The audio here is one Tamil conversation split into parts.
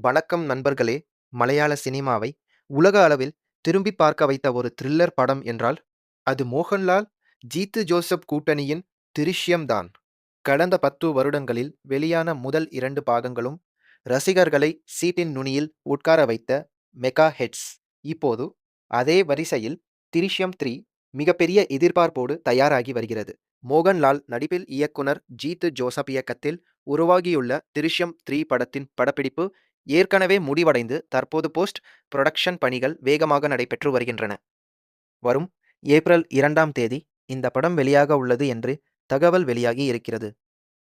வணக்கம் நண்பர்களே! மலையாள சினிமாவை உலக அளவில் திரும்பிப் பார்க்க வைத்த ஒரு த்ரில்லர் படம் என்றால், அது மோகன்லால், ஜீத்து ஜோசப் கூட்டணியின் "திருஷ்யம்" தான். கடந்த 10 வருடங்களில் வெளியான முதல் 2 பாகங்களும் ரசிகர்களை சீட்டின் நுனியில் உட்கார வைத்த மெகா ஹிட்ஸ். இப்போது அதே வரிசையில் "திருஷ்யம் 3" மிகப்பெரிய எதிர்பார்ப்போடு தயாராகி வருகிறது. மோகன்லால் நடிப்பில் இயக்குனர் ஜீத்து ஜோசப் இயக்கத்தில் உருவாகியுள்ள "திருஷ்யம் 3" படத்தின் படப்பிடிப்பு ஏற்கனவே முடிவடைந்து தற்போது போஸ்ட் புரொடக்ஷன் பணிகள் வேகமாக நடைபெற்று வருகின்றன. வரும் ஏப்ரல் 2ஆம் தேதி இந்த படம் வெளியாக உள்ளது என்று தகவல் வெளியாகி இருக்கிறது.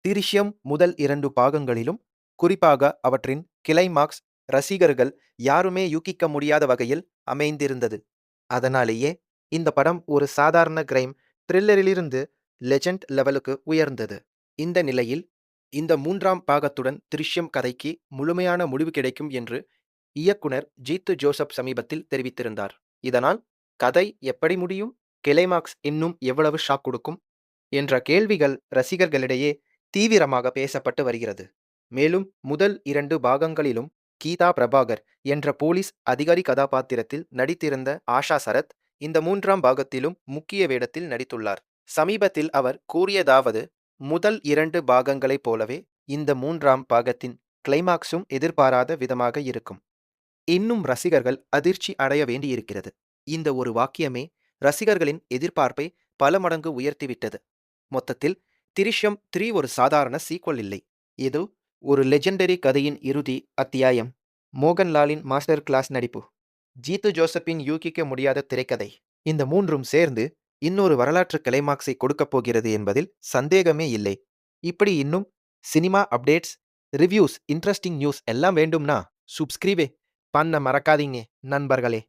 "திருஷ்யம்" முதல் 2 பாகங்களிலும், குறிப்பாக அவற்றின் கிளைமாக்ஸ் ரசிகர்கள் யாருமே யூகிக்க முடியாத வகையில் அமைந்திருந்தது. அதனாலேயே இந்த படம் ஒரு சாதாரண கிரைம் த்ரில்லரிலிருந்து லெஜண்ட் லெவலுக்கு உயர்ந்தது. இந்த நிலையில் இந்த 3ஆம் பாகத்துடன் "திருஷ்யம்" கதைக்கு முழுமையான முடிவு கிடைக்கும் என்று இயக்குனர் ஜீத்து ஜோசப் சமீபத்தில் தெரிவித்திருந்தார். இதனால் கதை எப்படி முடியும், கிளைமாக்ஸ் இன்னும் எவ்வளவு ஷாக் கொடுக்கும் என்ற கேள்விகள் ரசிகர்களிடையே தீவிரமாக பேசப்பட்டு வருகிறது. மேலும் முதல் 2 பாகங்களிலும் கீதா பிரபாகர் என்ற போலீஸ் அதிகாரி கதாபாத்திரத்தில் நடித்திருந்த ஆஷா சரத் இந்த 3ஆம் பாகத்திலும் முக்கிய வேடத்தில் நடித்துள்ளார். சமீபத்தில் அவர் கூறியதாவது, முதல் 2 பாகங்களைப் போலவே இந்த 3ஆம் பாகத்தின் கிளைமாக்ஸும் எதிர்பாராத விதமாக இருக்கும். இன்னும் ரசிகர்கள் அதிர்ச்சி அடைய வேண்டியிருக்கிறது. இந்த ஒரு வாக்கியமே ரசிகர்களின் எதிர்பார்ப்பை பல மடங்கு உயர்த்திவிட்டது. மொத்தத்தில் "திருஷ்யம் 3" ஒரு சாதாரண சீக்வல் இல்லை. இது ஒரு லெஜெண்டரி கதையின் இறுதி அத்தியாயம். மோகன்லாலின் மாஸ்டர் கிளாஸ் நடிப்பு, ஜீத்து ஜோசப்பின் யூகிக்க முடியாத திரைக்கதை, இந்த 3ம் சேர்ந்து இன்னொரு வரலாற்று கிளைமாக்ஸை கொடுக்கப் போகிறது என்பதில் சந்தேகமே இல்லை. இப்படி இன்னும் cinema updates, reviews, interesting news எல்லாம் வேண்டும்னா சப்ஸ்கிரைபே பண்ண மறக்காதீங்க நண்பர்களே.